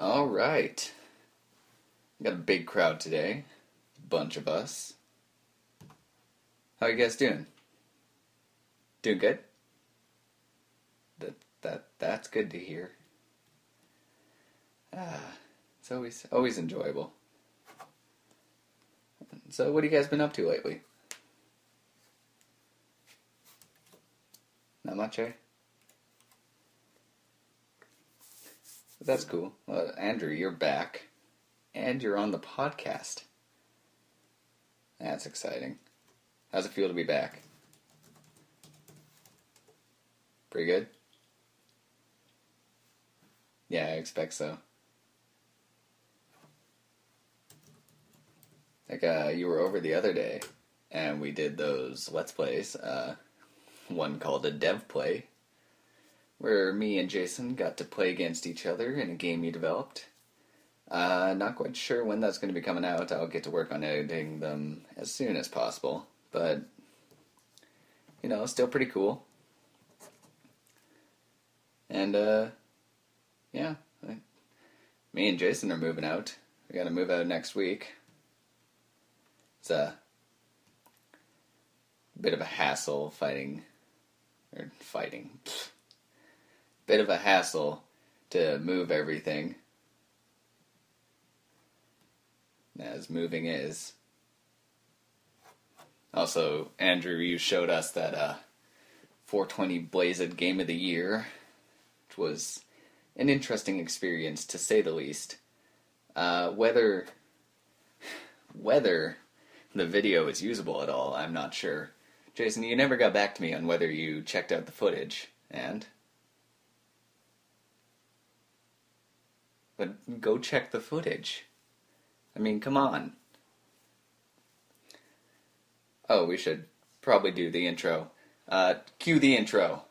All right. We got a big crowd today. A bunch of us. How you guys doing? Doing good? That's good to hear. It's always enjoyable. So what have you guys been up to lately? Not much, eh? But that's cool. Well, Andrew, you're back. And you're on the podcast. That's exciting. How's it feel to be back? Pretty good? Yeah, I expect so. Like, you were over the other day, and we did those Let's Plays. One called a Dev Play, where me and Jason got to play against each other in a game you developed. Not quite sure when that's going to be coming out. I'll get to work on editing them as soon as possible. But, still pretty cool. And, yeah. Me and Jason are moving out. We gotta move out next week. It's a bit of a hassle bit of a hassle to move everything, as moving is. Also, Andrew, you showed us that 420 Blazed Game of the Year, which was an interesting experience, to say the least. Whether the video is usable at all, I'm not sure. Jason, you never got back to me on whether you checked out the footage, But go check the footage. I mean, come on. Oh, we should probably do the intro. Cue the intro.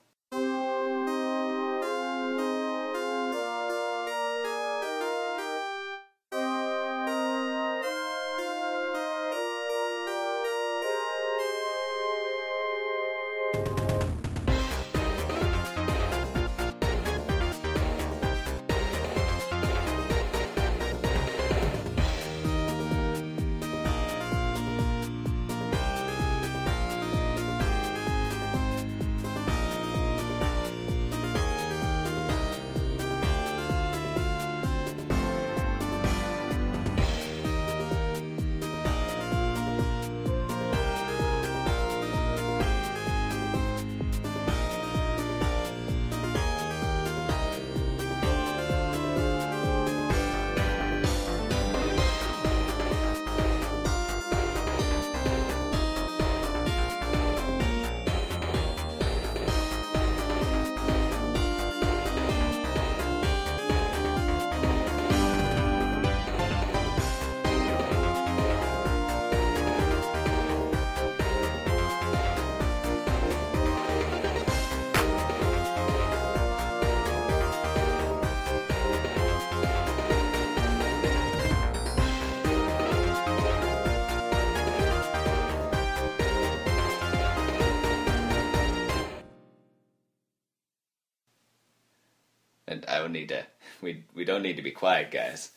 And I don't need to, we don't need to be quiet, guys.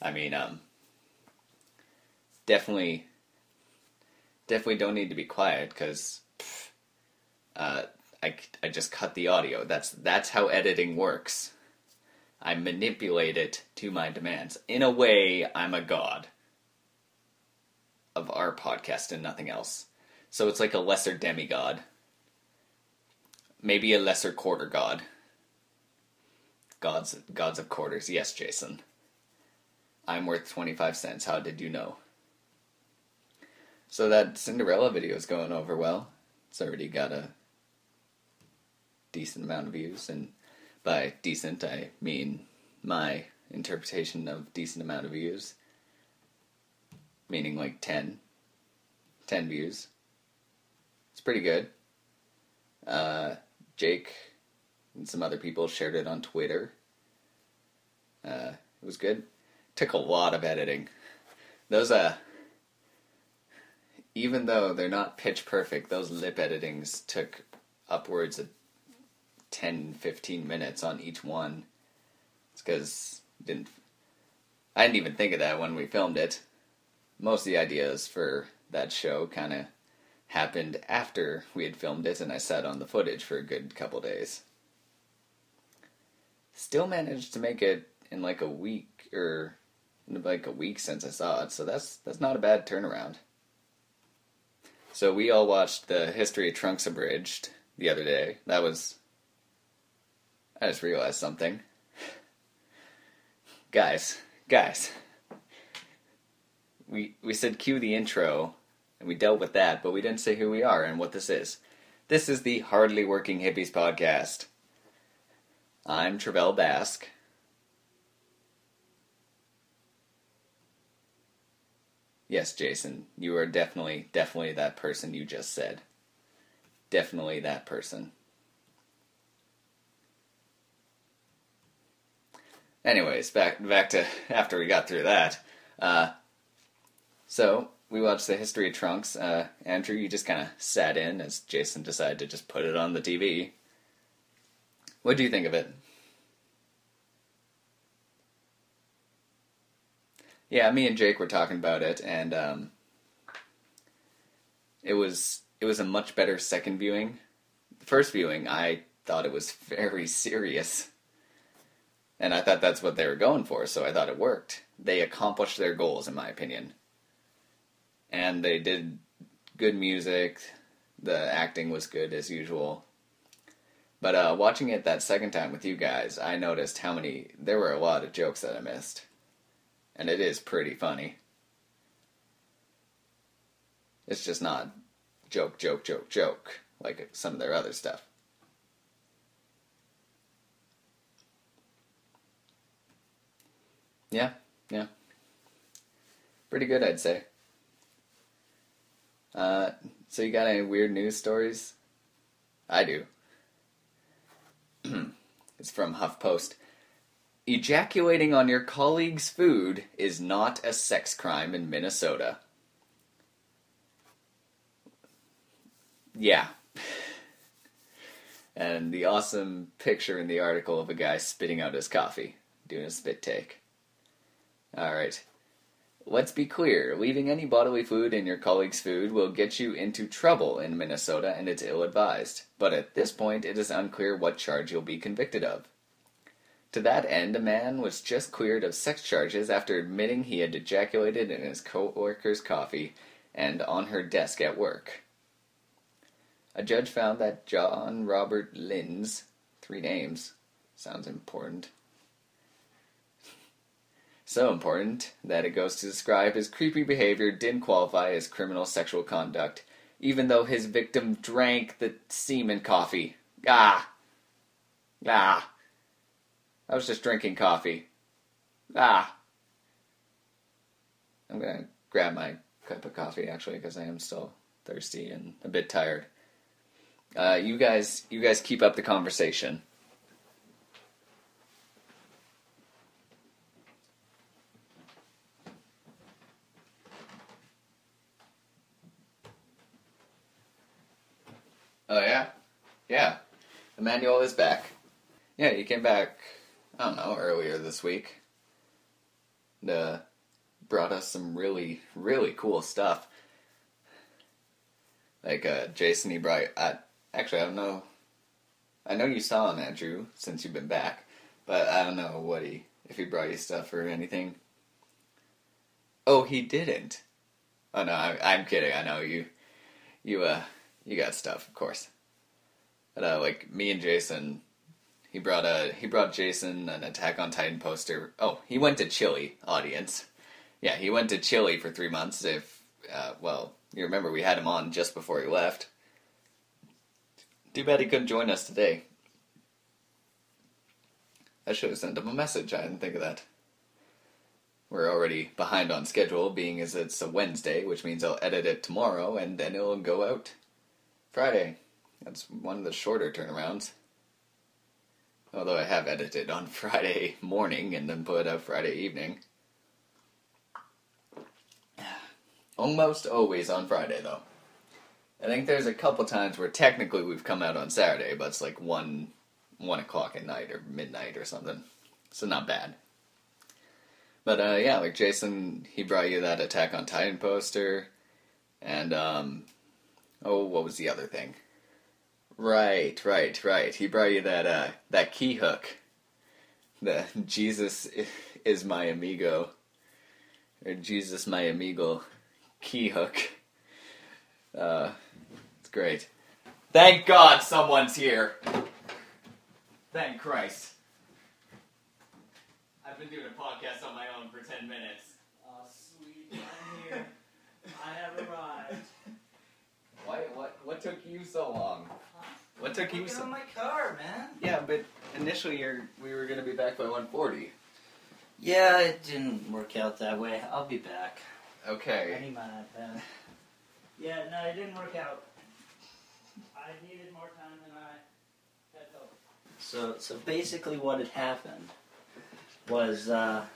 I mean, definitely don't need to be quiet, because I just cut the audio. That's how editing works. I manipulate it to my demands. In a way, I'm a god of our podcast and nothing else. So it's like a lesser demigod. Maybe a lesser quarter god. Gods of quarters. Yes, Jason. I'm worth 25 cents. How did you know? So that Cinderella video is going over well. It's already got a decent amount of views, and by decent I mean my interpretation of decent amount of views, meaning like 10 views. It's pretty good. Jake and some other people shared it on Twitter. It was good. Took a lot of editing. Those, even though they're not pitch perfect, those lip editings took upwards of 10-15 minutes on each one. It's because I didn't even think of that when we filmed it. Most of the ideas for that show kind of happened after we had filmed it, and I sat on the footage for a good couple days. Still managed to make it in like a week, or like a week since I saw it, so that's not a bad turnaround. So we all watched the History of Trunks Abridged the other day. I just realized something. Guys. We said cue the intro, and we dealt with that, but we didn't say who we are and what this is. This is the Hardly Working Hippies podcast. I'm Travell Basque. Yes, Jason, you are definitely that person you just said. Definitely that person. Anyways, back to after we got through that. So, we watched the History of Trunks. Andrew, you just kind of sat in as Jason decided to just put it on the TV. What do you think of it? Yeah, me and Jake were talking about it, and it was a much better second viewing. The first viewing, I thought it was very serious. And I thought that's what they were going for, so I thought it worked. They accomplished their goals, in my opinion. And they did good music. The acting was good, as usual. But watching it that second time with you guys, I noticed there were a lot of jokes that I missed. And it is pretty funny. It's just not joke, like some of their other stuff. Yeah. Pretty good, I'd say. So you got any weird news stories? I do. It's from HuffPost. Ejaculating on your colleague's food is not a sex crime in Minnesota. Yeah. And the awesome picture in the article of a guy spitting out his coffee, doing a spit take. Alright. Let's be clear, leaving any bodily fluid in your colleague's food will get you into trouble in Minnesota, and it's ill-advised. But at this point, it is unclear what charge you'll be convicted of. To that end, a man was just cleared of sex charges after admitting he had ejaculated in his co-worker's coffee and on her desk at work. A judge found that John Robert Linz, 3 names, sounds important, so important that it goes to describe his creepy behavior didn't qualify as criminal sexual conduct, even though his victim drank the semen coffee. I was just drinking coffee. I'm gonna grab my cup of coffee, actually, because I am still thirsty and a bit tired. You guys keep up the conversation. Oh, yeah? Yeah. Immanuel is back. Yeah, he came back, I don't know, earlier this week. And, brought us some really, really cool stuff. Like, Jason, he brought... actually, I don't know. I know you saw him, Andrew, since you've been back. But I don't know if he brought you stuff or anything. Oh, he didn't? Oh, no, I'm kidding. I know you got stuff, of course. But, like, me and Jason, he brought Jason an Attack on Titan poster. Oh, he went to Chile, audience. Yeah, he went to Chile for 3 months. You remember we had him on just before he left. Too bad he couldn't join us today. I should have sent him a message. I didn't think of that. We're already behind on schedule, being as it's a Wednesday, which means I'll edit it tomorrow, and then it'll go out Friday. That's one of the shorter turnarounds. Although I have edited on Friday morning and then put it out Friday evening. Almost always on Friday, though. I think there's a couple times where technically we've come out on Saturday, but it's like 1 o'clock at night or midnight or something. So not bad. But yeah, like Jason, he brought you that Attack on Titan poster, and what was the other thing? Right. He brought you that key hook. The Jesus is my amigo, or Jesus my amigo key hook. It's great. Thank God someone's here. Thank Christ. I've been doing a podcast on my own for 10 minutes. Oh, sweet, I'm here. I have arrived. What took you so long? What took you so? On my car, man. Yeah, but initially we were gonna be back by 1:40. Yeah, it didn't work out that way. I'll be back. I Okay. need my iPad. Yeah, no, it didn't work out. I needed more time than I had hoped. So basically, what had happened was the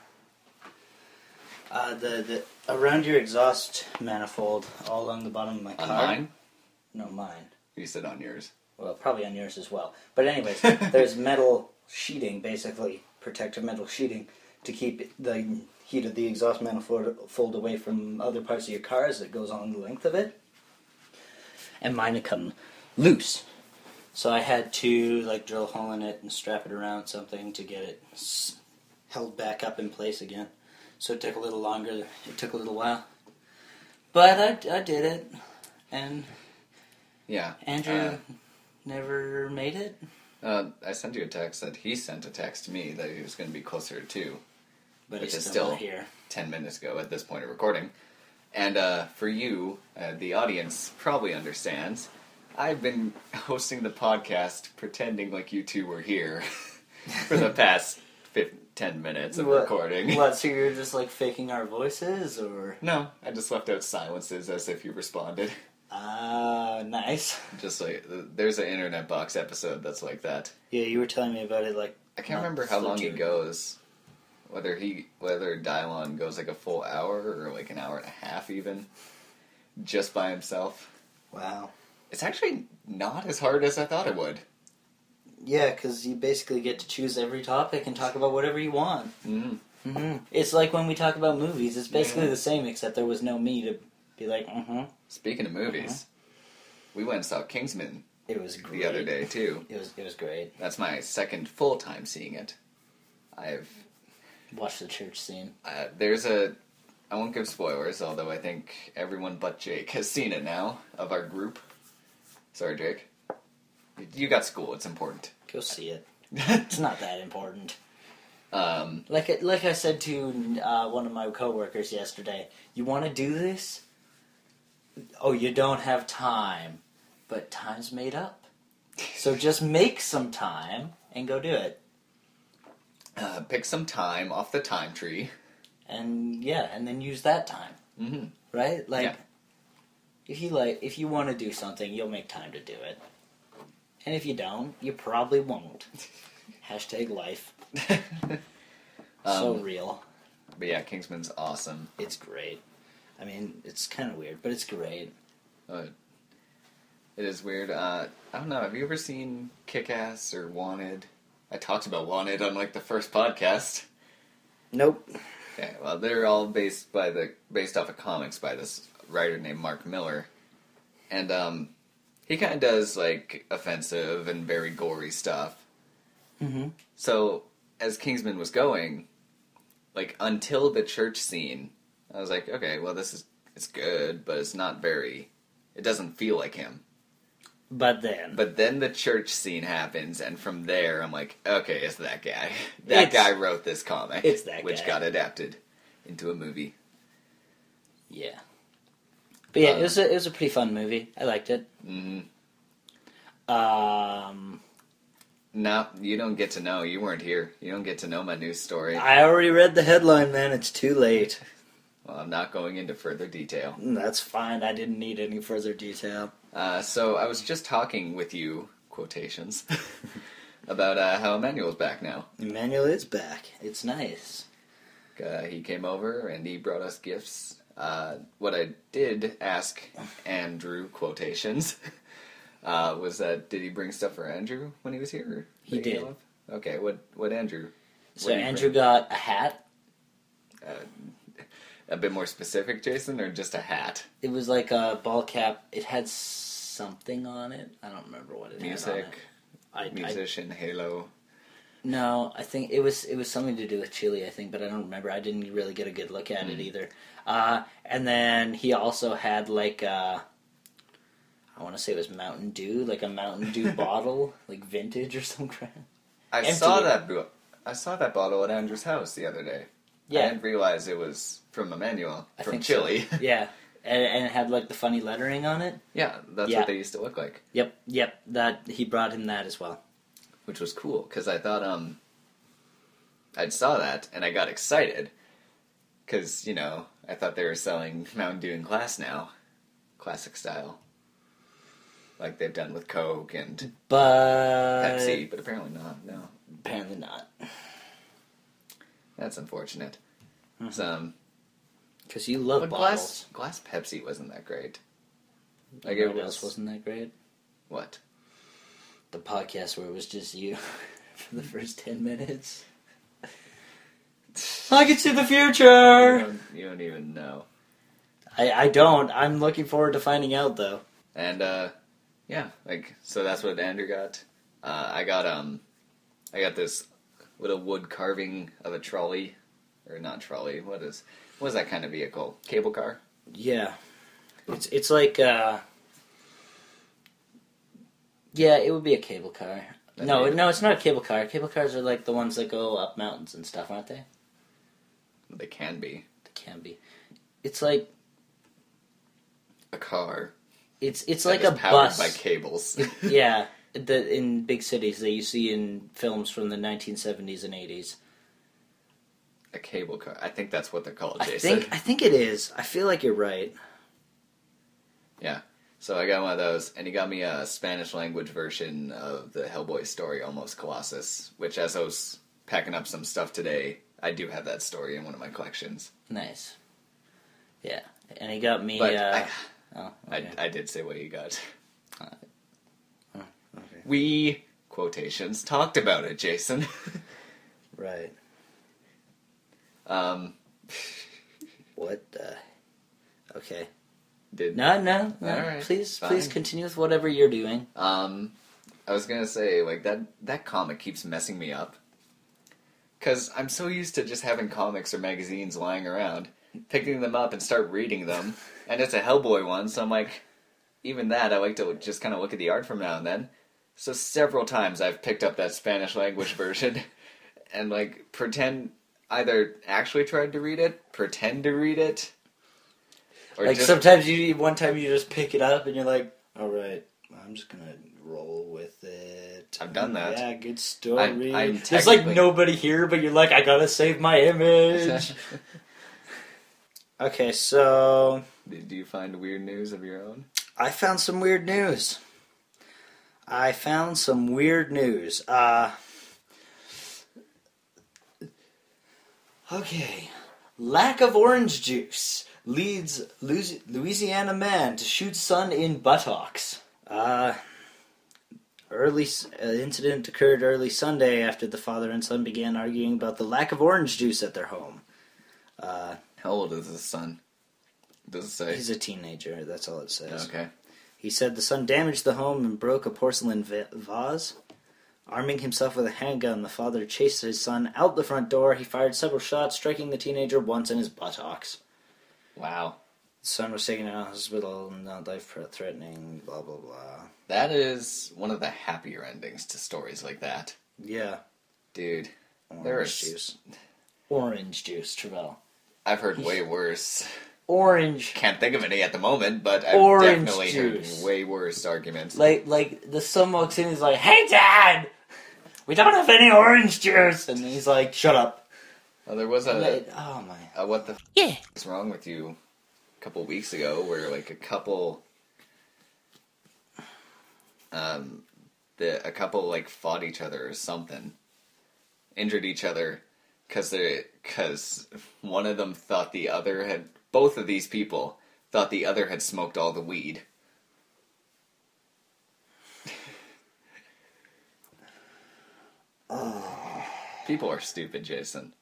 around your exhaust manifold, all along the bottom of my car. On mine? No, mine. You said on yours. Well, probably on yours as well. But anyways, there's metal sheeting, basically protective metal sheeting, to keep the heat of the exhaust manifold away from other parts of your car as it goes on the length of it. And mine had come loose. So I had to drill a hole in it and strap it around something to get it held back up in place again. So it took a little longer. It took a little while. But I did it. And Yeah. Andrew never made it. I sent you a text that he sent a text to me that he was going to be closer to 2. But which he's is still still not here. 10 minutes ago at this point of recording. And for you, the audience probably understands, I've been hosting the podcast pretending like you two were here for the past 10 minutes of recording. What, so you're just faking our voices, or? No, I just left out silences as if you responded. Ah, nice. Just there's an Internet Box episode that's like that. Yeah, you were telling me about it I can't remember how long it goes. Whether Dylon goes a full hour or an hour and a half even, just by himself. Wow. It's actually not as hard as I thought it would. Yeah, because you basically get to choose every topic and talk about whatever you want. Mm-hmm. Mm-hmm. It's like when we talk about movies. It's basically the same, except there was no me to be like, mm-hmm. Speaking of movies, we went and saw Kingsman. It was great. The other day, too. It was great. That's my second full time seeing it. I've watched the church scene. I won't give spoilers, although I think everyone but Jake has seen it now, of our group. Sorry, Jake. You got school, it's important. Go see it. It's not that important. Like I said to one of my coworkers yesterday, you want to do this? Oh, you don't have time. But time's made up. So just make some time and go do it. Pick some time off the time tree. And then use that time. Mm-hmm. Right? If you want to do something, you'll make time to do it. And if you don't, you probably won't. Hashtag life. So real. But yeah, Kingsman's awesome. It's great. I mean, it's kind of weird, but it's great. It is weird. I don't know, have you ever seen Kick-Ass or Wanted? I talked about Wanted on the first podcast. Nope. Okay, well, they're all based off of comics by this writer named Mark Miller. And he kind of does offensive and very gory stuff. Mm-hmm. So as Kingsman was going, until the church scene, I was like, okay, well, it's good, but it's not very. It doesn't feel like him. But then the church scene happens, and from there, I'm like, okay, it's that guy. That guy wrote this comic. It's that guy. Which got adapted into a movie. Yeah. But yeah, it was a pretty fun movie. I liked it. Mm-hmm. No, you don't get to know. You weren't here. You don't get to know my news story. I already read the headline, man. It's too late. Well, I'm not going into further detail. That's fine. I didn't need any further detail. So I was just talking with you, quotations, about how Immanuel's back now. Immanuel is back. It's nice. He came over and he brought us gifts. What I did ask Andrew, quotations, was that did he bring stuff for Andrew when he was here? He did. Okay, what Andrew? So Andrew got a hat. a bit more specific, Jason, or just a hat? It was like a ball cap. It had something on it. I don't remember what it Music, had on it. musician, halo. No, I think it was something to do with Chile, I think, but I don't remember. I didn't really get a good look at it either. And then he also had like I want to say it was Mountain Dew, like a Mountain Dew bottle, like vintage or some crap. I saw that bottle at Andrew's house the other day. Yeah. I didn't realize it was from Immanuel, I from think Chile. So. Yeah, and it had like the funny lettering on it. Yeah, that's what they used to look like. Yep. That he brought him that as well, which was cool because I thought I saw that and I got excited because I thought they were selling Mountain Dew in glass now, classic style, like they've done with Coke and Pepsi, but apparently not. No, apparently not. That's unfortunate. Because you love bottles. Glass Pepsi wasn't that great. Like it wasn't that great. What? The podcast where it was just you for the first 10 minutes. I can see the future! You don't even know. I don't. I'm looking forward to finding out, though. And, so that's what Andrew got. I got this little wood carving of a trolley. Or not trolley, what is that kind of vehicle? Cable car? Yeah. It's like, yeah, it would be a cable car. No, it's not a cable car. Cable cars are like the ones that go up mountains and stuff, aren't they? They can be. It's like a car. It's like a powered bus by cables. Yeah, in big cities that you see in films from the 1970s and 80s. A cable car. I think that's what they're called, Jason. I think it is. I feel like you're right. Yeah. So I got one of those, and he got me a Spanish language version of the Hellboy story, Almost Colossus, which as I was packing up some stuff today, I do have that story in one of my collections. Nice. Yeah. And he got me... But okay. I did say what he got. Okay. We, quotations, talked about it, Jason. Right. What the... Okay. No. All right, please fine. Continue with whatever you're doing. I was gonna say, like, that comic keeps messing me up. Because I'm so used to just having comics or magazines lying around, picking them up and start reading them, and it's a Hellboy one, so I'm like, even that, I like to just kind of look at the art from now and then. So several times I've picked up that Spanish language version, and, like, either actually tried to read it, pretend to read it, or like, sometimes one time you just pick it up and you're like, alright, I'm just gonna roll with it. I've done that. Yeah, good story. There's like nobody here, but you're like, I gotta save my image. Okay, so... Do you find weird news of your own? I found some weird news. Okay. Lack of orange juice leads Louisiana man to shoot son in buttocks. Incident occurred early Sunday after the father and son began arguing about the lack of orange juice at their home. How old is his son? Does it say? He's a teenager, that's all it says. Okay. He said the son damaged the home and broke a porcelain vase. Arming himself with a handgun, the father chased his son out the front door. He fired several shots, striking the teenager once in his buttocks. Wow. The son was taken to the hospital, not life-threatening, blah, blah, blah. That is one of the happier endings to stories like that. Yeah. Dude. Orange juice. Orange juice, Travell. I've heard way worse. Orange. Can't think of any at the moment, but I've definitely heard way worse arguments. Like the son walks in and he's like, "Hey, Dad! We don't have any orange juice!" And he's like, "Shut up." Well, there was oh my. What the is wrong with you a couple weeks ago where, like, a couple like fought each other or something, injured each other because one of them thought both of these people thought the other had smoked all the weed. People are stupid, Jason.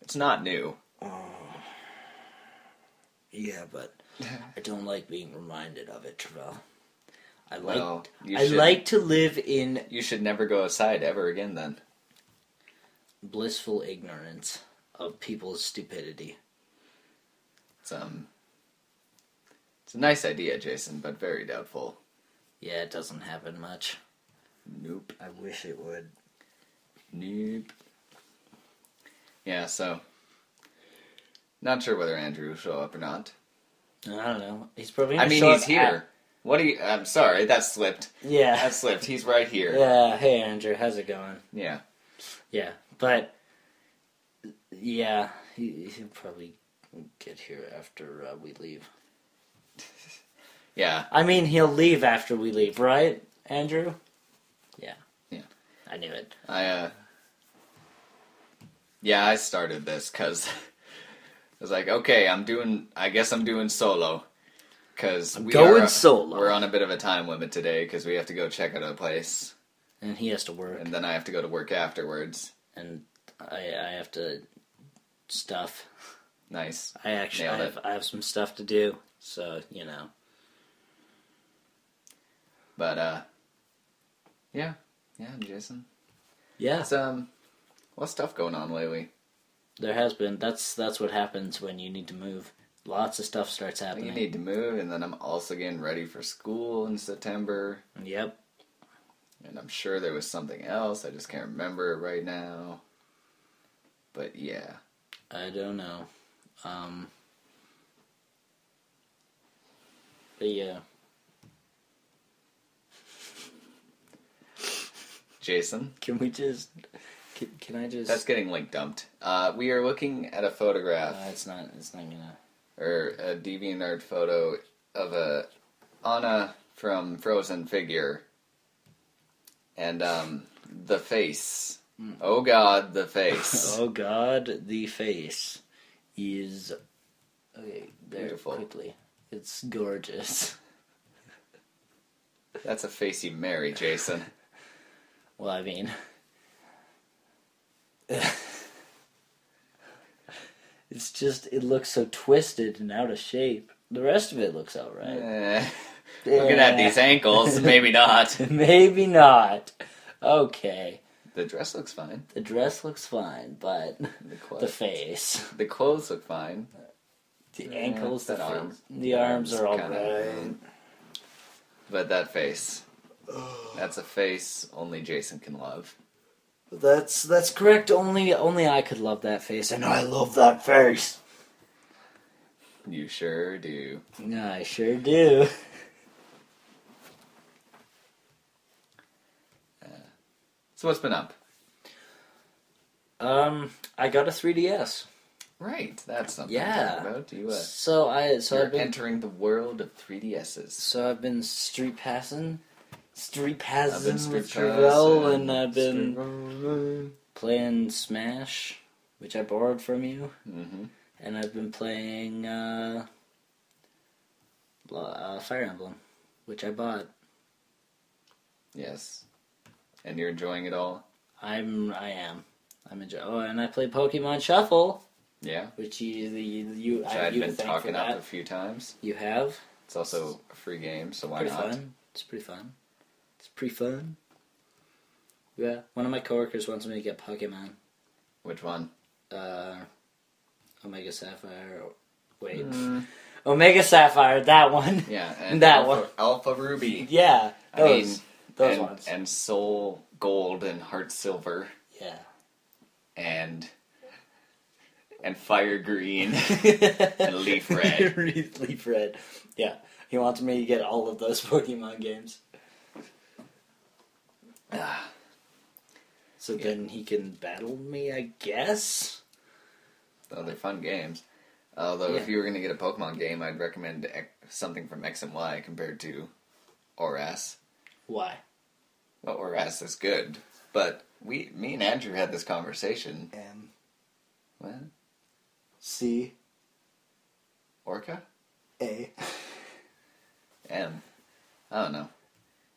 It's not new. Yeah, but I don't like being reminded of it, Travell. I should, like to live in... You should never go outside ever again, then. blissful ignorance of people's stupidity. It's a nice idea, Jason, but very doubtful. Yeah, it doesn't happen much. Nope. I wish it would. Nope. Yeah, so... Not sure whether Andrew will show up or not. I don't know. He's probably he's here. What do you... I'm sorry, that slipped. Yeah. That slipped. He's right here. Yeah, hey Andrew, how's it going? Yeah. Yeah, but... Yeah, he'll probably get here after we leave. Yeah. I mean, he'll leave after we leave, right, Andrew? Yeah. Yeah. I knew it. I started this because I was like, okay, I guess I'm doing solo. Because solo. We're on a bit of a time limit today because we have to go check out a place. And he has to work. And then I have to go to work afterwards. And I have to stuff. Nice. I have some stuff to do, so, you know. But, yeah, Jason. Yeah. It's, what's stuff going on lately? There has been. That's what happens when you need to move. Lots of stuff starts happening. You need to move, and then I'm also getting ready for school in September. Yep. And I'm sure there was something else. I just can't remember it right now. But yeah. I don't know. But yeah. Jason? Can we just... Can I just... That's getting link dumped. We are looking at a photograph. It's not gonna... Or a DeviantArt photo of a Anna from Frozen figure. And, the face. Oh God, the face. Oh God, the face is... Okay, there, beautiful. Quickly. It's gorgeous. That's a face you marry, Jason. Well, I mean... It's just, it looks so twisted and out of shape. The rest of it looks alright. Looking at these ankles, maybe not. Maybe not. Okay. The dress looks fine. The dress looks fine, but the face. The clothes look fine. The ankles, the arm. The arms are alright. But that face. That's a face only Jason can love. That's correct. Only I could love that face, and I love that face. You sure do. I sure do. So what's been up? I got a 3DS. Right, that's something Yeah. to talk about. You're I've been entering the world of 3DSs. So I've been street passing with street Travell, passing, and I've been playing Smash, which I borrowed from you, and I've been playing Fire Emblem, which I bought. Yes, and you're enjoying it all. I am. I'm enjoying. Oh, and I played Pokemon Shuffle. Yeah, which I've been talking up a few times. You have. It's also a free game, so why not? Fun. It's pretty fun. It's pretty fun. Yeah, one of my coworkers wants me to get Pokemon. Which one? Omega Sapphire. Wait. Omega Sapphire, that one. Yeah, and that one. Alpha Ruby. Yeah, those ones. And Soul Gold and Heart Silver. Yeah. And Fire Green. And Leaf Red. Leaf Red. Yeah. He wants me to get all of those Pokemon games. So then he can battle me, I guess? Oh, they're fun games. Although, if you were going to get a Pokemon game, I'd recommend something from X and Y compared to ORAS. Why? Well, ORAS is good. But me and Andrew had this conversation. M. What? C. Orca? A. M. I don't know.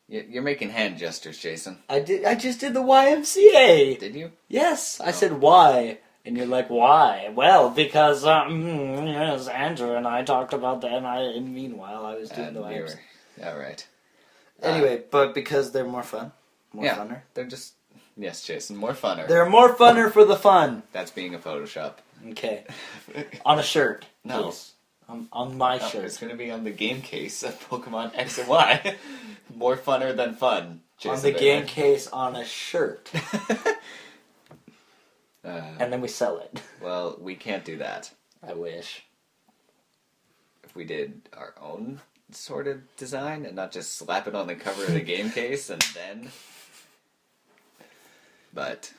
You're making hand gestures, Jason. I just did the YMCA. Did you? Yes, I said Y, And you're like, why? Well, because yes, Andrew and I talked about that, and meanwhile I was doing the wipes. All right. Anyway, but because they're more fun, funner. They're just Jason, more funner. They're more funner for the fun. That's being a Photoshop. Okay, on a shirt. No, please. On my shirt. It's going to be on the game case of Pokemon X and Y. More funner than fun. Jason on the game case on a shirt. And then we sell it. Well, we can't do that. I wish. If we did our own sort of design and not just slap it on the cover of the game case and then... But...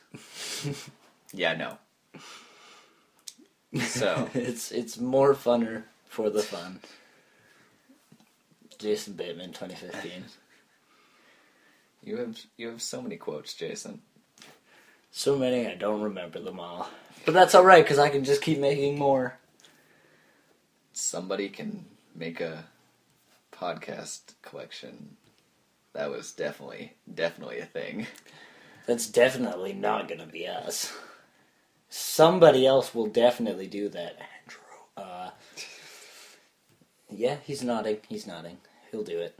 Yeah, no. So... It's more funner for the fun. Jason Bateman, 2015. You have so many quotes, Jason. So many, I don't remember them all. But that's alright, because I can just keep making more. Somebody can make a podcast collection. That was definitely a thing. That's definitely not going to be us. Somebody else will definitely do that, Andrew. Yeah, he's nodding. He'll do it.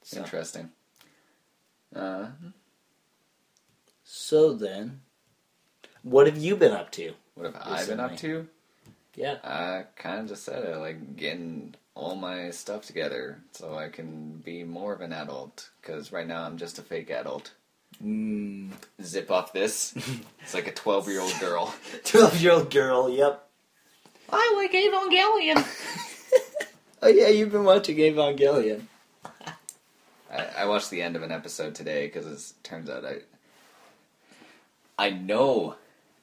So. Interesting. So then, what have you been up to? What have I been up to? Yeah. I kind of just said it, like getting all my stuff together so I can be more of an adult. Because right now I'm just a fake adult. Zip off this. It's like a 12-year-old girl. 12-year-old girl, yep. I like Evangelion. Oh yeah, you've been watching Evangelion. I watched the end of an episode today because it turns out I know,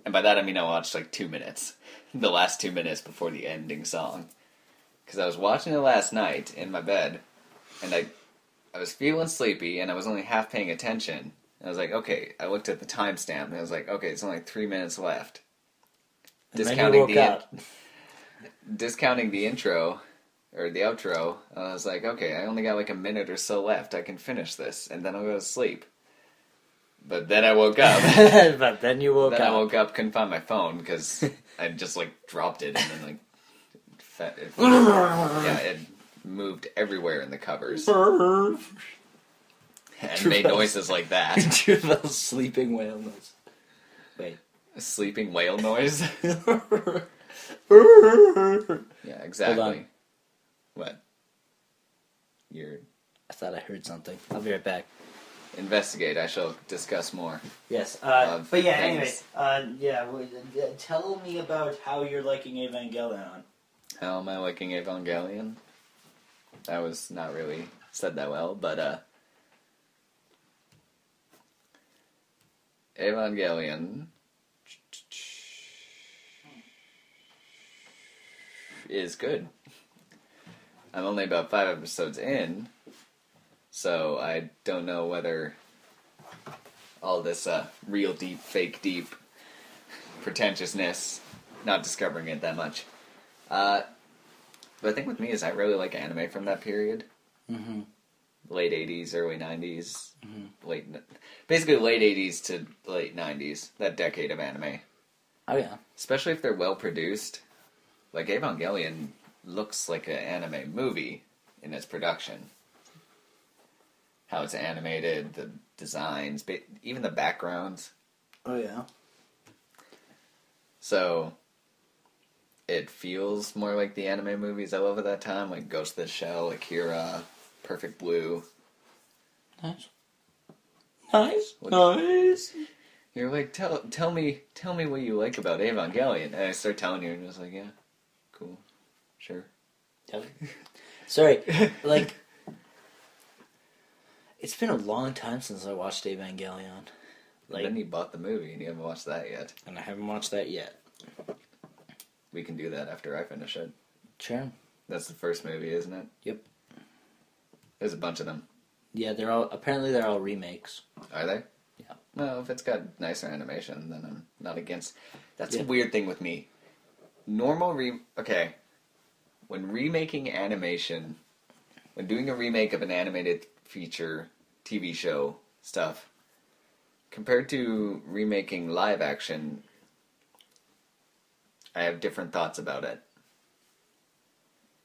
and by that I mean I watched like 2 minutes, the last 2 minutes before the ending song, because I was watching it last night in my bed, and I was feeling sleepy, and I was only half paying attention, and I was like, okay, I looked at the timestamp, and I was like, okay, it's only 3 minutes left. And discounting then you woke up. Discounting the intro, or the outro, I was like, okay, I only got like a minute or so left, I can finish this, and then I'll go to sleep. But then I woke up. But then you woke up. Then I woke up, couldn't find my phone, because I just like dropped it, and then it moved everywhere in the covers. And made noises like that. Travell's sleeping whale noise. Wait. A sleeping whale noise? Yeah, exactly. Hold on. What? I thought I heard something. I'll be right back. Investigate. I shall discuss more. Yes. But yeah, things. anyway. Tell me about how you're liking Evangelion. How am I liking Evangelion? That was not really said that well, but Evangelion is good. I'm only about 5 episodes in, so I don't know whether all this real deep, fake deep pretentiousness, not discovering it that much. But the thing with me is I really like anime from that period. Mm-hmm. Late 80s, early 90s. Mm-hmm. Basically late 80s to late 90s. That decade of anime. Oh, yeah. Especially if they're well produced. Like Evangelion looks like an anime movie in its production. How it's animated, the designs, even the backgrounds. Oh, yeah. So, it feels more like the anime movies I love at that time, like Ghost in the Shell, Akira, Perfect Blue. Nice. Nice. You're like, tell me what you like about Evangelion. And I start telling you, and you're just like, yeah, cool, sure. Yep. Sorry, like, it's been a long time since I watched Evangelion. Like, then you bought the movie, and you haven't watched that yet. And I haven't watched that yet. We can do that after I finish it. Sure. That's the first movie, isn't it? Yep. There's a bunch of them. Yeah, they're all remakes. Are they? Yeah. Well, if it's got nicer animation, then I'm not against. That's a weird thing with me. Okay. When remaking animation, when doing a remake of an animated feature, TV show, stuff, compared to remaking live action, I have different thoughts about it.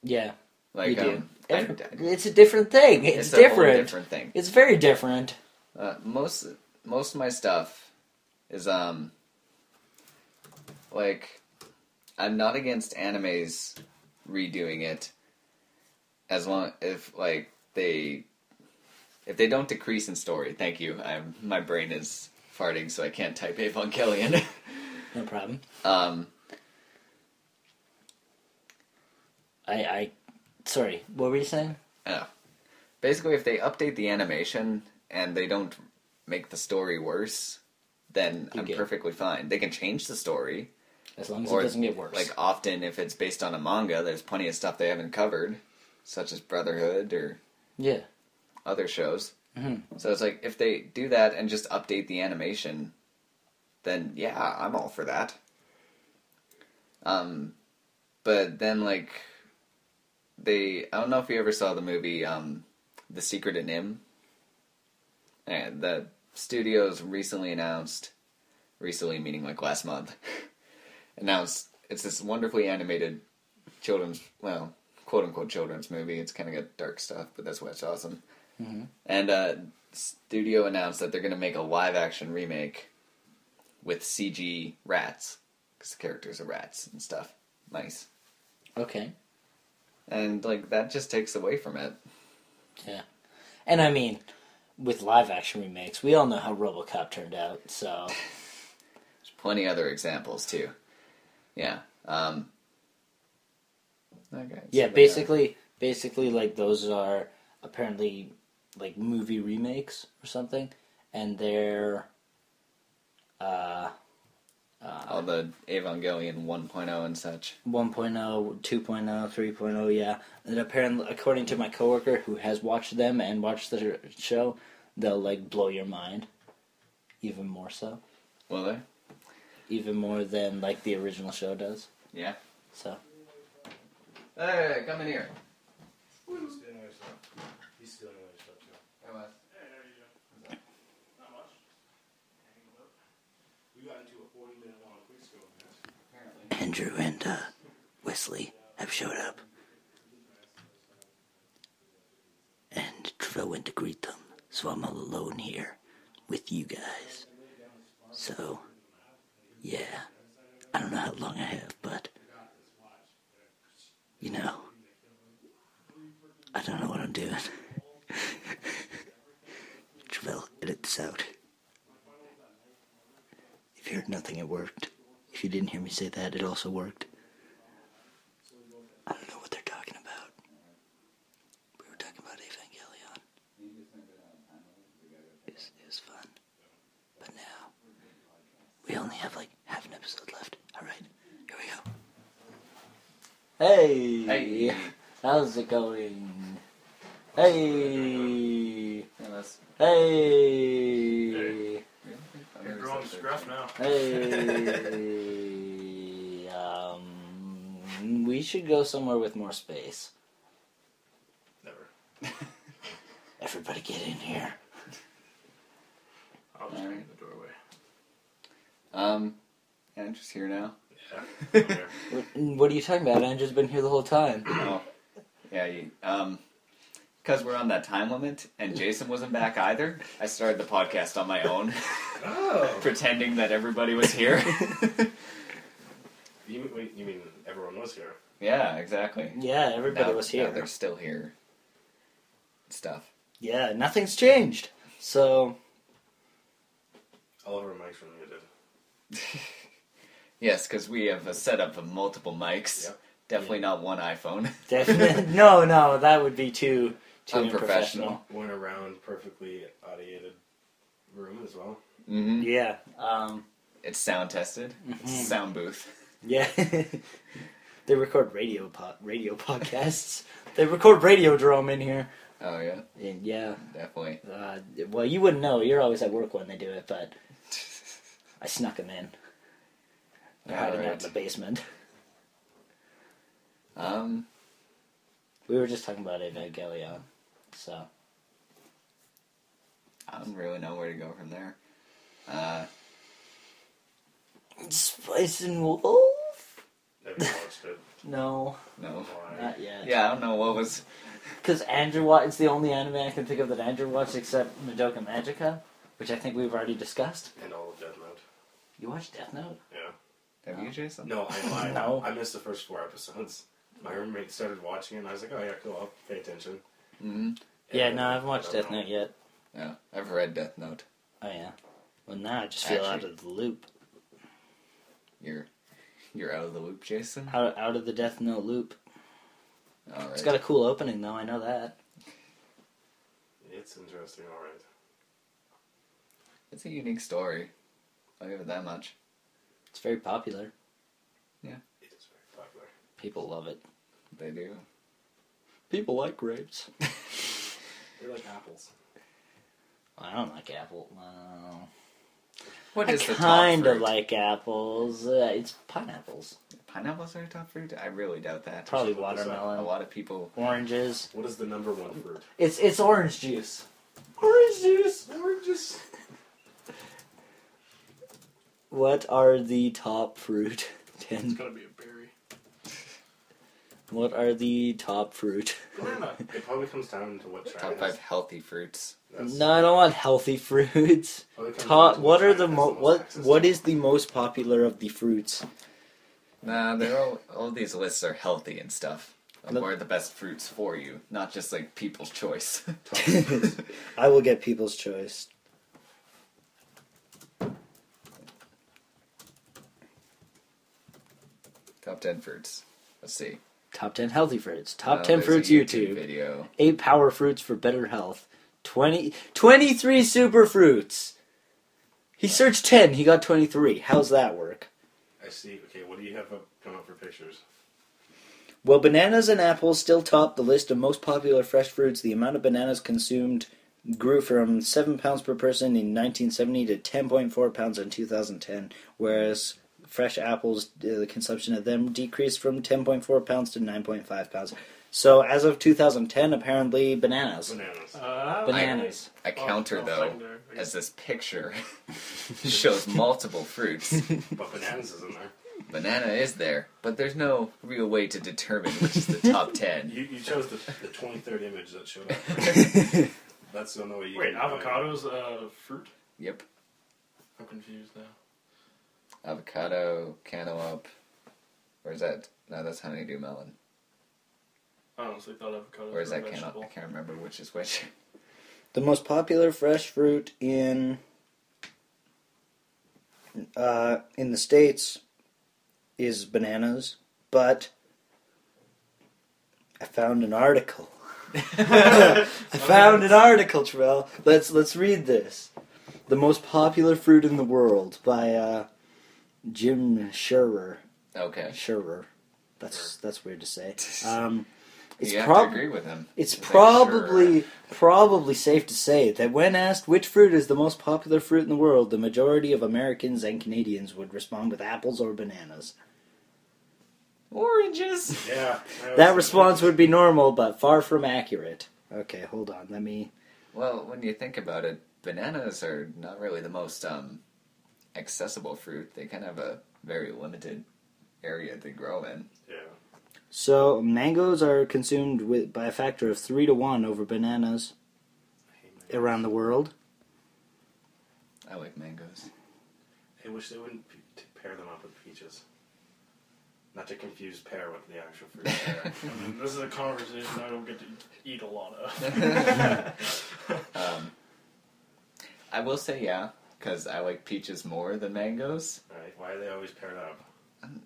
Yeah, Like, you do. I, It's a different thing. It's a whole different. different thing. It's very different. Most of my stuff is like, I'm not against animes redoing it as long if they don't decrease in story. Thank you. My brain is farting, so I can't type Evangelion. No problem. Sorry, what were you saying? Basically, if they update the animation and they don't make the story worse, then I'm perfectly fine. They can change the story. As long as it doesn't get worse. Like, often, if it's based on a manga, there's plenty of stuff they haven't covered, such as Brotherhood or other shows. Mm-hmm. So it's like, if they do that and just update the animation, then yeah, I'm all for that. But then, like, I don't know if you ever saw the movie The Secret of Nim. And the studios recently announced, recently meaning like last month, announced it's this wonderfully animated children's, well, quote-unquote children's movie. It's kind of got dark stuff, but that's why it's awesome. Mm-hmm. And studio announced that they're going to make a live-action remake with CG rats, because the characters are rats and stuff. Nice. Okay. And, like, that just takes away from it. Yeah. And, I mean, with live-action remakes, we all know how RoboCop turned out, so... There's plenty other examples, too. Yeah. Okay. Yeah, basically, like, those are apparently, like, movie remakes or something, and they're... all the Evangelion 1.0 and such. 1.0, 2.0, 3.0, yeah. And apparently, according to my coworker who has watched them and watched the show, they'll, like, blow your mind. Even more so. Will they? Even more than, like, the original show does. Yeah. So. Hey, come in here. He's stealing your stuff. He's stealing your stuff, too. Hey, Wes. Hey, there you go. Not much. Hanging up. We got into a 40-minute long quick scope, man. Andrew and Wesley have showed up. And Travell went to greet them, so I'm all alone here with you guys. So, yeah, I don't know how long I have, but, you know, I don't know what I'm doing. Travell, edit this out. If you heard nothing, it worked. If you didn't hear me say that, it also worked. I don't know what they're talking about. We were talking about Evangelion. It was fun. But now, we only have like half an episode left. Alright, here we go. Hey! Hey! How's it going? Hey! Hey. Hey! You're growing scruff now. Hey! We should go somewhere with more space. Never. Everybody get in here. I'll just be in the doorway. Andrew's here now. Yeah. I'm here. What are you talking about? I've just been here the whole time. Oh. Yeah, because we're on that time limit, and Jason wasn't back either, I started the podcast on my own. Oh. Pretending that everybody was here. You mean everyone was here? Yeah, exactly. Yeah, everybody was here. Now they're still here. Stuff. Yeah, nothing's changed. So... All of our mics were muted. Yes, because we have a setup of multiple mics. Yep. Definitely not one iPhone. Definitely. No, that would be too Unprofessional. One around perfectly audiated room as well. Mm-hmm. Yeah. It's sound tested. It's a sound booth. Yeah. They record radio podcasts. They record Radiodrome in here. Oh, yeah? And yeah. Definitely. Well, you wouldn't know. You're always at work when they do it, but I snuck them in. They're hiding out in the basement. We were just talking about Evangelion, so. I don't really know where to go from there. Spice and Wolf? Have you watched it? No, No. Why? not yet. Yeah, I don't know what was. Because Andrew watched. It's the only anime I can think of that Andrew watched except Madoka Magica, which I think we've already discussed. And all of Death Note. You watched Death Note? Yeah. Have you, Jason? No, I lied. No. I missed the first 4 episodes. My roommate started watching it, and I was like, oh yeah, cool, I'll pay attention. Mm-hmm. Yeah, And no, I haven't watched I don't Death know. Note yet. Yeah, I've read Death Note. Oh yeah. Well, now I just feel out Actually- of the loop. You're out of the loop, Jason? Out of the Death Note loop. Alright. It's got a cool opening, though. I know that. It's interesting, alright. It's a unique story. I'll give it that much. It's very popular. It is very popular. People love it. They do. People like grapes. They're like apples. I don't like apple. What I is the top kind of fruit? like apples. It's pineapples. Pineapples are a top fruit? I really doubt that. Probably look this up. A watermelon. lot of people. Oranges. What is the number 1 fruit? It's orange juice. Orange juice. Oranges. What are the top fruit? It's 10. gotta be a berry. What are the top fruit? Banana. It probably comes down to what Top China 5 is. healthy fruits. That's- No, I don't want healthy fruits. probably comes down Top. to What are the China has what? access What to. is the most popular of the fruits? Nah, they're all these lists are healthy and stuff. Like, Look- what are the best fruits for you? Not just like people's choice. I will get people's choice. Top 10 fruits. Let's see. Top 10 healthy fruits. Top Oh, 10 there's a fruits YouTube. video. 8 power fruits for better health. 23 super fruits. He searched 10. He got 23. How's that work? I see. Okay, what do you have come up for pictures? Well, bananas and apples still top the list of most popular fresh fruits. The amount of bananas consumed grew from 7 pounds per person in 1970 to 10.4 pounds in 2010, whereas fresh apples, the consumption of them decreased from 10.4 pounds to 9.5 pounds. So as of 2010, apparently bananas. Bananas. Bananas. I counter though, secondary, I guess. as this picture shows multiple fruits. But bananas is in there. Banana is there, but there's no real way to determine which is the top 10. You chose the 23rd image that showed up. That's the only way you Wait, can find it. avocado's fruit? Yep. I'm confused now. Avocado, cantaloupe. Where's that? No, that's honeydew melon. I honestly thought avocado Or is was a that cantaloupe? vegetable. I can't remember which is which. The most popular fresh fruit in the States is bananas, but I found an article. I found an article, Travell. Let's read this. The most popular fruit in the world by Jim Shearer. Okay. Shearer. That's weird to say. It's You have prob- to agree with him. It's He's like, probably safe to say that when asked which fruit is the most popular fruit in the world, the majority of Americans and Canadians would respond with apples or bananas. Oranges. Yeah. That response would be normal, but far from accurate. Okay, hold on. Let me... Well, when you think about it, bananas are not really the most accessible fruit. They kind of have a very limited area they grow in. Yeah. So, mangoes are consumed by a factor of 3 to 1 over bananas I hate mangoes. around the world. I like mangoes. I wish they wouldn't pair them up with peaches. Not to confuse pear with the actual fruit. I mean, this is a conversation I don't get to eat a lot of. I will say yeah, because I like peaches more than mangoes. Right? Why are they always paired up?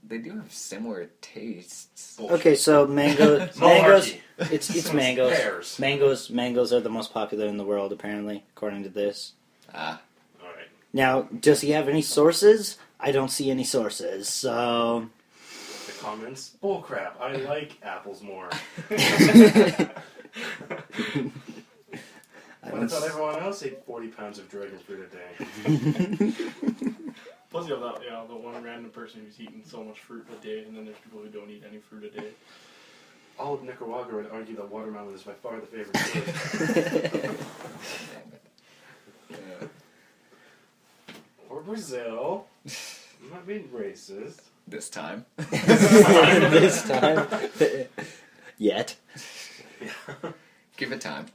They do have similar tastes. Bullshit. Okay, so mangoes. Malarkey. It's mangoes. Pears. Mangoes are the most popular in the world, apparently, according to this. Ah, Alright. Now, does he have any sources? I don't see any sources, so... The comments? Bullcrap. I like apples more. But I thought everyone else ate 40 pounds of dragon fruit a day. Plus, you have the one random person who's eating so much fruit a day, and then there's people who don't eat any fruit a day. All of Nicaragua would argue that watermelon is by far the favorite fruit. damn it. Yeah. Or Brazil. I'm not being racist. This time. This time. Yet. Give it time.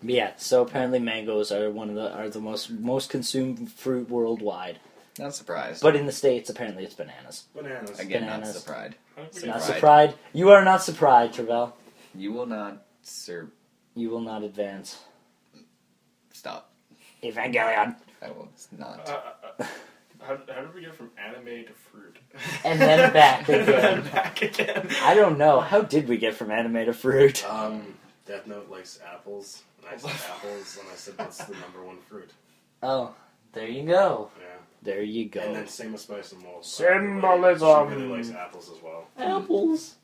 Yeah, so apparently mangoes are the most consumed fruit worldwide. Not surprised. But in the States, apparently it's bananas. Bananas. Again, bananas. not surprised. Not Surprised. surprised. You are not surprised, Travell. You will not You will not advance. stop. Evangelion. I will not. How did we get from anime to fruit? And then back And then again. back again. I don't know. How did we get from anime to fruit? Death Note likes apples. And I said apples, and I said that's the number one fruit. Oh, there you go. Yeah. There you go. And then same with Spice and Mold. Symbolism. She really likes apples as well. Apples.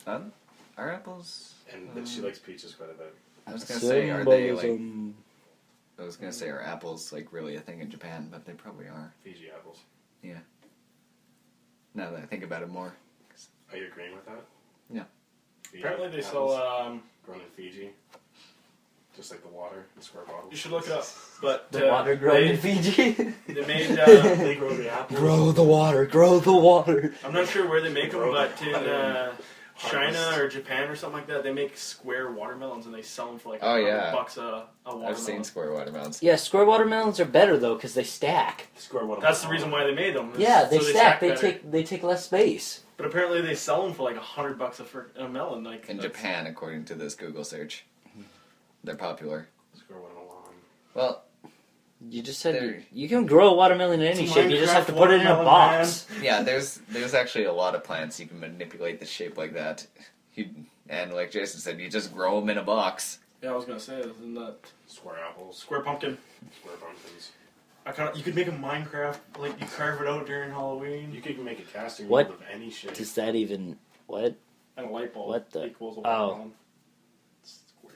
Are apples? And she likes peaches quite a bit. I was gonna say, are they like? Symbolism. I was gonna say, are apples like really a thing in Japan? But they probably are. Fiji apples. Now that I think about it more. Are you agreeing with that? Yeah. Fiji Apparently they apples sell. grown in Fiji. Just like the water in square bottles. You should look it up. But The water grown in Fiji. They made. They grow the apples. Grow the water. Grow the water. I'm not sure where they make them, Grow but the in water. China Harvest. or Japan or something like that, they make square watermelons and they sell them for like Oh, yeah. $100 a watermelon. I've seen square watermelons. Yeah, square watermelons are better though because they stack. Square water. That's the reason why they made them. Yeah, they so stack. They better. take less space. But apparently they sell them for like $100 a melon. Like In that's- Japan, according to this Google search, they're popular. Square watermelon. Well, You just said They're- you can grow a watermelon in any It's shape. You just have to Minecraft put it in a watermelon, box. yeah, there's actually a lot of plants you can manipulate the shape like that. And like Jason said, you just grow them in a box. Yeah, I was gonna say, isn't that Square apples. square pumpkin? Square pumpkins. You could make a Minecraft, like you carve it out during Halloween, You could make a casting What? mold of any shape. Does that even what? and a light bulb What the- equals a oh. watermelon. Square.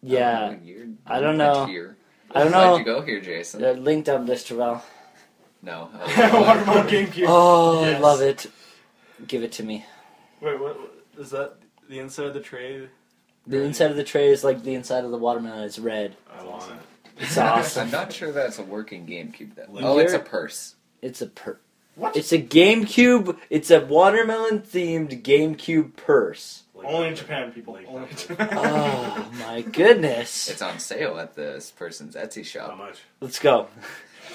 Yeah, You're I don't know. Here. I don't Why'd know. you go here, Jason? Linked up this Travell. No. Watermelon GameCube. Oh, I Yes. love it. Give it to me. Wait, what is that? The inside of the tray? The inside of the tray is like the inside of the watermelon. It's red. I want it. It's awesome. I'm not sure that's a working GameCube though. Like Oh, it's a you're- purse. It's a What? It's a GameCube. It's a watermelon themed GameCube purse. Like Only in that. Japan, people. Like Only in that. Japan. Oh my goodness. It's on sale at this person's Etsy How shop. much? Let's go.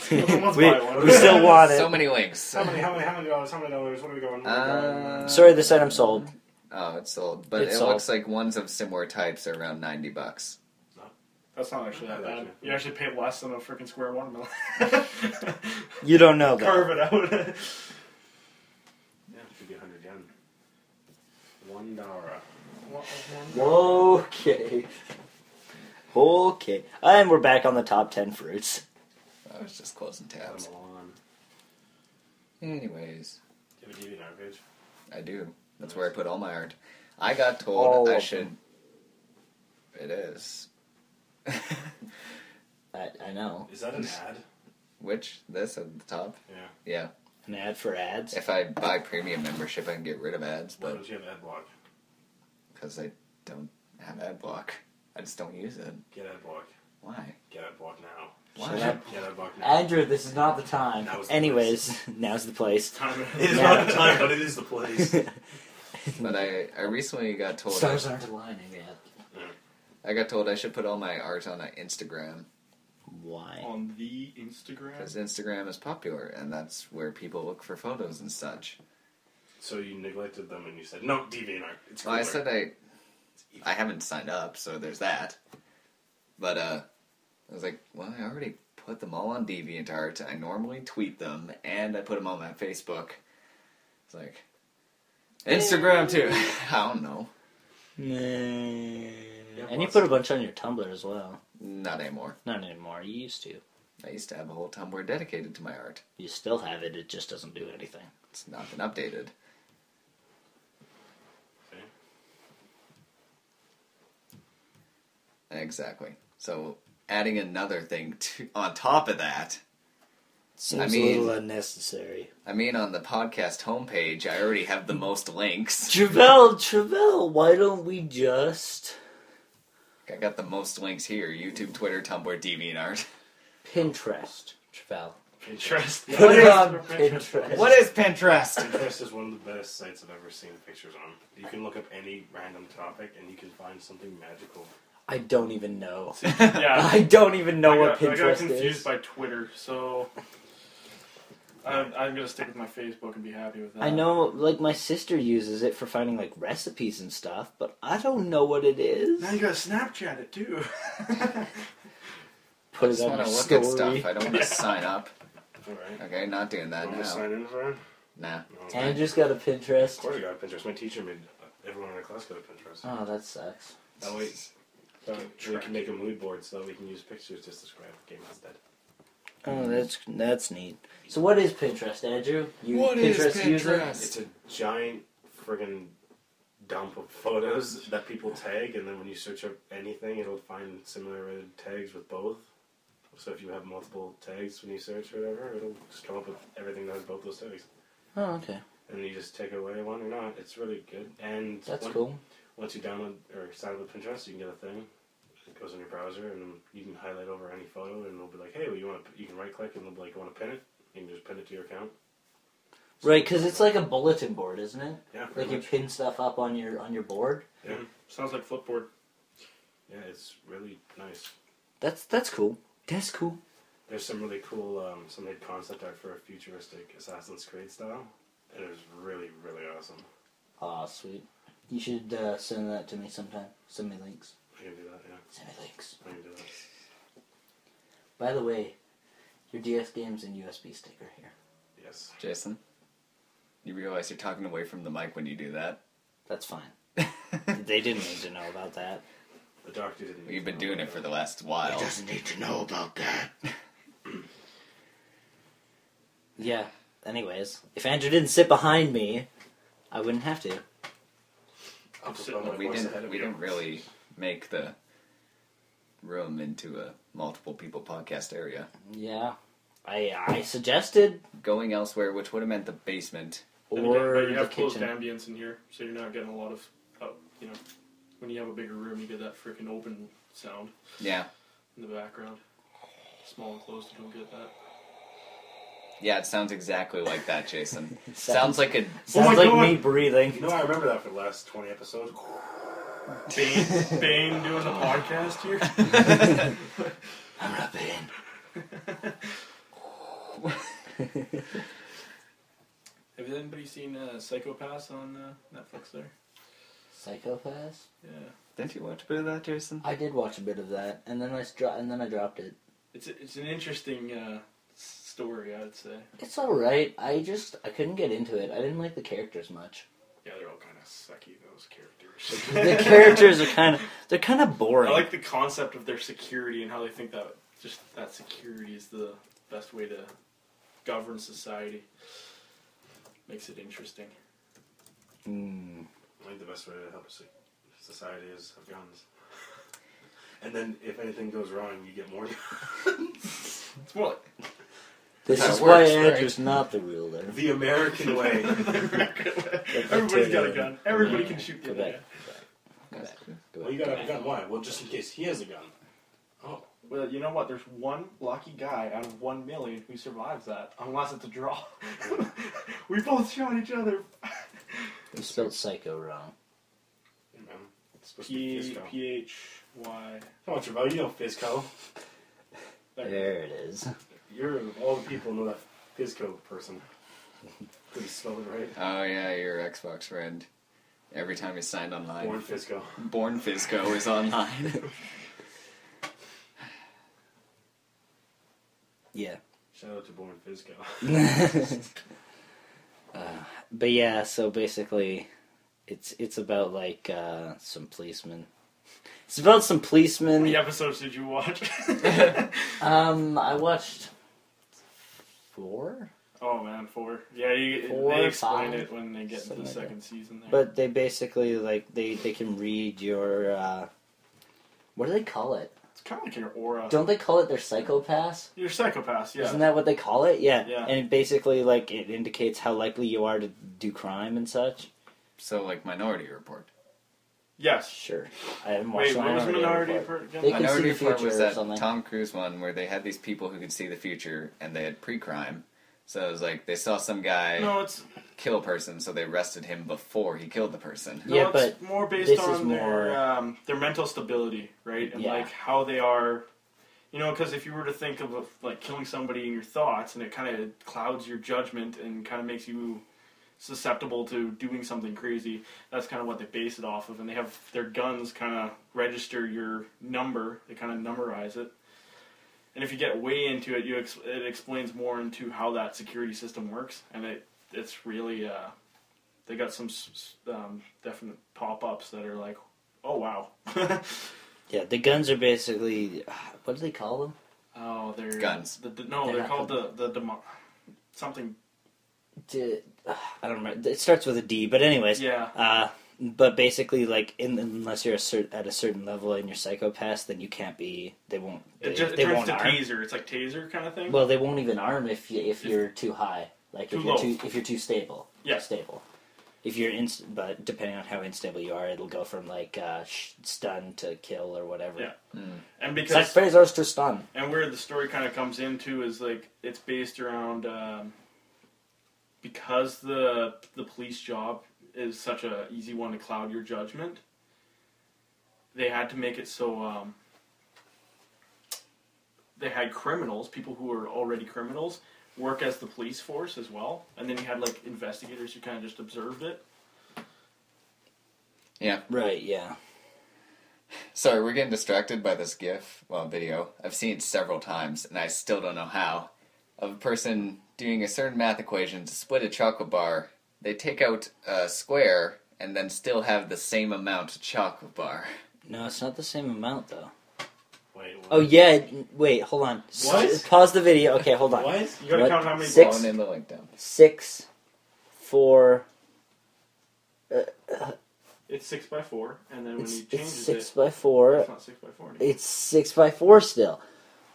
we, Let's buy one. we still want it. So many links. How many dollars? How many dollars? What are we going? What are we going? Sorry, this item sold. Oh, it's sold. But It's it sold. looks like ones of similar types are around $90. That's not actually that bad. You actually pay less than a freaking square watermelon. You don't know that. Carve it out. Yeah, it should be 100 yen. $1. Okay. Okay. And we're back on the top 10 fruits. I was just closing tabs. Watermelon. Anyways, Do you have a DVD in our page? I do. That's where I put all my art. I got All told I of should. them. It is. I know. Is that an ad? Which? This at the top? Yeah. Yeah. An ad for ads. If I buy premium membership, I can get rid of ads, Why but don't you have ad block? because I don't have ad block, I just don't use it. Get ad block. Why? Get ad block now. Why? Shut up. Get ad block now. Andrew, this is not the time. Now's the Anyways, now's the place. It is not the time, but it is the place. But I recently got told Stars aren't aligning yet. I got told I should put all my art on Instagram Why? On the Instagram? because Instagram is popular and that's where people look for photos and such. So you neglected them and you said, no, DeviantArt. It's Well, cooler. I said I haven't signed up, so there's that. But I was like, well, I already put them all on DeviantArt. I normally tweet them, and I put them on my Facebook. It's like Instagram too. I don't know. And you put a bunch on your Tumblr as well. Not anymore. Not anymore. You used to. I used to have a whole Tumblr dedicated to my art. You still have it. It just doesn't do anything. It's not been updated. Okay. Exactly. So adding another thing on top of that. Seems I mean- a little unnecessary. I mean, on the podcast homepage, I already have the most links. Travell, why don't we just I got the most links here: YouTube, Twitter, Tumblr, DeviantArt. Pinterest? Travell. Pinterest. Put it is on Pinterest. What is Pinterest? Pinterest is one of the best sites I've ever seen pictures on. You can look up any random topic and you can find something magical. I don't even know. Yeah. I don't even know what I got Pinterest confused is. by Twitter, so I'm gonna stick with my Facebook and be happy with that. I know, like, my sister uses it for finding, like, recipes and stuff, but I don't know what it is. Now you gotta Snapchat it too. Put I it just on want your to look story. at stuff. I don't want to sign up. Alright. Okay, not doing that Want to now. sign in for it? Nah. No. Andrew's got a Of Pinterest. course I got a Pinterest. My teacher made everyone in our class got a Pinterest. Oh, that sucks. That way we can make a mood board so that we can use pictures to describe the game instead. Oh, that's neat. So what is Pinterest, Andrew? You What is Pinterest user? Pinterest? It's a giant friggin' dump of photos that people tag, and then when you search up anything, it'll find similar tags with both. So if you have multiple tags when you search or whatever, it'll just come up with everything that has both those tags. Oh, okay. And then you just take away one or not. It's really good. And That's cool. once you download or sign up with Pinterest, you can get a thing. It goes in your browser, and then you can highlight over any photo, and it'll be like, hey, well, you can right click, and they'll be like, you want to pin it? You can just pin it to your account. Right, because it's like a bulletin board, isn't it? Yeah, Like pretty you much. pin stuff up on your board. Yeah, Sounds like Flipboard. yeah, it's really nice. That's cool. That's cool. There's some really cool, some made concept art for a futuristic Assassin's Creed style, and it was really, really awesome. Aw, sweet. You should send that to me sometime. Send me links. I can do that, yeah. Send me links. I can do that. By the way, your DS games and USB stick are here. Yes. Jason, you realize you're talking away from the mic when you do that? That's fine. They didn't need to know about that. The doctor didn't. You've been doing it for the last while. need to know about that. Yeah. Anyways, if Andrew didn't sit behind me, I wouldn't have to. We didn't really make the room into a multiple people podcast area. Yeah. I suggested Going elsewhere, which would have meant the basement. Then or again, but you the have closed kitchen. ambience in here, so you're not getting a lot of, when you have a bigger room, you get that freaking open sound Yeah. in the background. Small and closed, you don't get that. Yeah, it sounds exactly like that, Jason. Sounds- Sounds like a... Sounds Oh my like God. me breathing. You know, I remember that for the last 20 episodes. Bane doing the podcast here. I'm not Bane. Have anybody seen Psychopaths on Netflix there? Psychopaths? Yeah. Didn't you watch a bit of that, Jason? I did watch a bit of that, and then I dropped it. It's an interesting story, I would say. It's all right. I couldn't get into it. I didn't like the characters much. Yeah, they're all kind of sucky, those characters. The characters are kind of boring. I like the concept of their security and how they think that just that security is the best way to govern society. Makes it interesting. I think the best way to help society is have guns. And then if anything goes wrong, you get more guns. It's more like This That's is how it why works, right? Andrew's not the ruler. The American way. everybody's got a gun. Everybody can shoot the Go other back. guy. Go back. Well, you gotta have a gun. Why? Well, just in case he has a gun. Oh. Well, you know what? There's one lucky guy out of 1 million who survives that, unless it's a draw. We both shot each other. You spelled psycho wrong. Hey, man. It's supposed to be Fisco. P-H-Y. Come on, Travell. You know Fisco. There it is. You're of all the people know that Fisco person. Couldn't spell it right. Oh, yeah, your Xbox friend. Every time he's signed online. Born Fisco. Born Fisco is online. Yeah. Shout out to Born Fisco. But yeah, so basically, it's about like some policemen. It's about some How policemen. many episodes did you watch? I watched 4, Oh man, 4. Yeah, 4, they explain 5, it when they get into something the like second season there. but they basically like they can read your what do they call it? it's kind of like your aura. Don't they call it their psychopaths? You're psychopaths, yeah. Isn't that what they call it? Yeah. Yeah. And basically, like, it indicates how likely you are to do crime and such. So, like Minority Report. Yes. Sure. I haven't watched Wait, what was Minority Report. Report again? They can see Minority the Report future was or that something. Tom Cruise one where they had these people who could see the future and they had pre-crime. So it was like they saw some guy No, it's kill a person, so they arrested him before he killed the person. no, Yeah, it's but more based this on is more- their mental stability, right? And Yeah. like how they are, because if you were to think of like killing somebody in your thoughts, and it kind of clouds your judgment and kind of makes you susceptible to doing something crazy. That's kind of what they base it off of, and they have their guns kind of register your number. They kind of numberize it, and if you get way into it, it explains more into how that security system works, and it's really they got some definite pop-ups that are like, oh wow. Yeah, the guns are basically, what do they call them? Oh, they're Guns. They're called the something. I don't remember. It starts with a D, but anyways. Yeah. But basically, like, unless you're at a certain level and you're psychopath, then you can't be. They won't. It They turns won't to arm. taser. It's like taser kind of thing. Well, they won't even arm if you're too high. Like Too if you're low. if you're too stable. Yeah. Stable. If you're but depending on how unstable you are, it'll go from like stun to kill or whatever. Yeah. And Such because phasers to stun. and where the story kind of comes into is like it's based around because the police job is such a easy one to cloud your judgment. They had to make it so they had criminals, people who were already criminals, work as the police force as well, and then you had like investigators who kind of just observed it. Yeah. Right. Yeah. Sorry, we're getting distracted by this video. I've seen it several times, and I still don't know how. Of a person doing a certain math equation to split a chocolate bar. They take out a square and then still have the same amount of chocolate bar. No, it's not the same amount though. Wait, what? Oh yeah. Wait. Hold on. What? Pause the video. Okay. Hold on. What? You gotta What? count how many. Six? Phone in the link down. 6, 4. It's 6x4, and then when It's he changes 6 it, by 4. it's not 6x4 anymore. It's 6 by 4 still.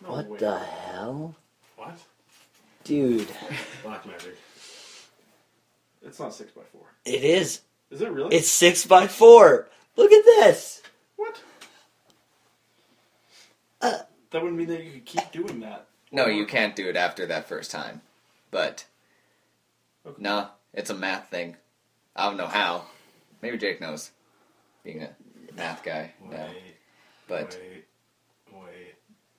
No What way. the hell, What? dude? Black magic. It's not 6x4. It is. Is it really? It's 6 by 4. Look at this. What? That would mean that you could keep doing that. No, you can't do it after that first time. But, Okay. no, it's a math thing. I don't know how. Maybe Jake knows, being a math guy. Wait, No. But wait.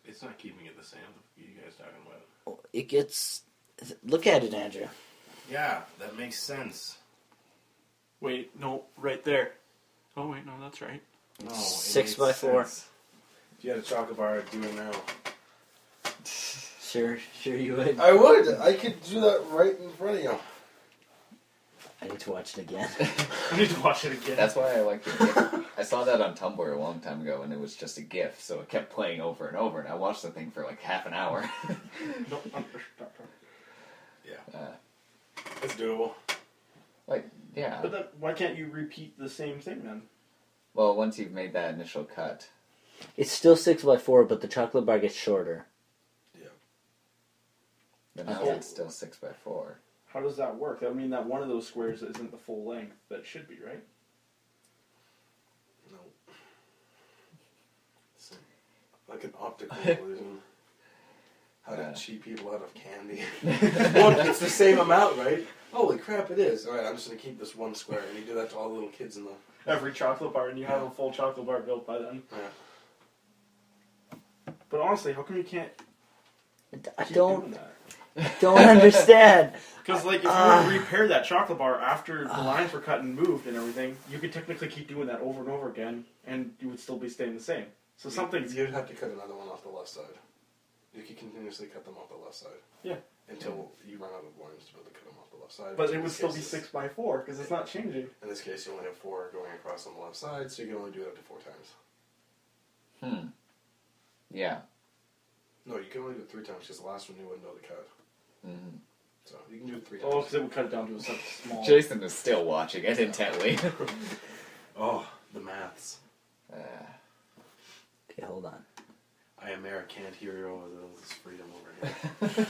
It's not keeping it the same. What are you guys talking about? It gets. Look at it, Andrew. Yeah, that makes sense. Wait, no, right there. Oh wait, no, that's right. No, it 6 makes by 4. sense. If you had a chocolate bar, I'd do it now. Sure you would. I would. I could do that right in front of you. I need to watch it again. I need to watch it again. that's why I like the GIF. I saw that on Tumblr a long time ago, and it was just a GIF, so it kept playing over and over, and I watched the thing for like half an hour. No, stop. Yeah. It's doable. Yeah. But then, why can't you repeat the same thing then? Well, once you've made that initial cut. It's still 6 by 4, but the chocolate bar gets shorter. But now Okay. it's still 6x4. How does that work? That would mean that one of those squares isn't the full length that it should be, right? No. It's like an optical illusion. How to cheat people out of candy. Well, it's the same amount, right? Holy crap, it is. Alright, I'm just going to keep this one square. And you do that to all the little kids in the... Every chocolate bar, and you have a full chocolate bar built by then. Yeah. But honestly, how come you can't I keep don't doing that? understand. Because like if you were to repair that chocolate bar after the lines were cut and moved and everything, you could technically keep doing that over and over again, and you would still be staying the same. So something's You'd have to cut another one off the left side. You could continuously cut them off the left side. Yeah. Until you run out of lines to be able to cut them off the left side. But which it in would this still case be is- 6x4 because it's not changing. In this case, you only have 4 going across on the left side, so you can only do it up to 4 times. Yeah. No, you can only do it 3 times because the last one you wouldn't be able to cut. Mm-hmm. So you can do it 3 times. Oh, because it would cut it down to such a small. Jason is still watching it intently. Oh, the maths. Okay, hold on. I am Eric, can't hero of this freedom over here.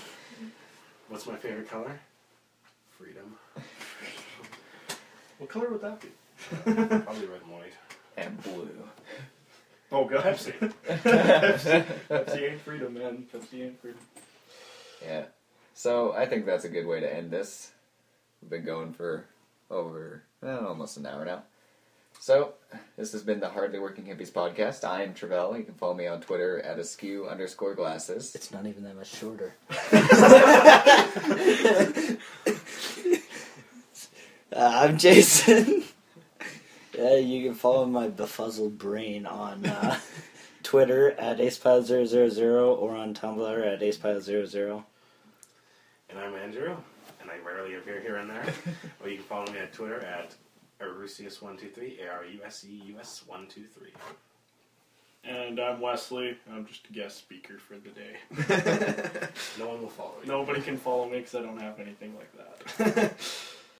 What's my favorite color? Freedom. What color would that be? Probably red and white. And blue. Oh, God. Pepsi ain't freedom, man. Pepsi ain't freedom. Yeah. So I think that's a good way to end this. We've been going for over almost an hour now. So, this has been the Hardly Working Hippies podcast. I am Travell. You can follow me on Twitter at askew_glasses. It's not even that much shorter. I'm Jason. You can follow my befuzzled brain on Twitter at AcePile000 or on Tumblr at AcePile00. And I'm Andrew, and I rarely appear here and there. Or you can follow me on Twitter at Arusius123, ARUSEUS123. And I'm Wesley. I'm just a guest speaker for the day. No one will follow you. Nobody can follow me because I don't have anything like that.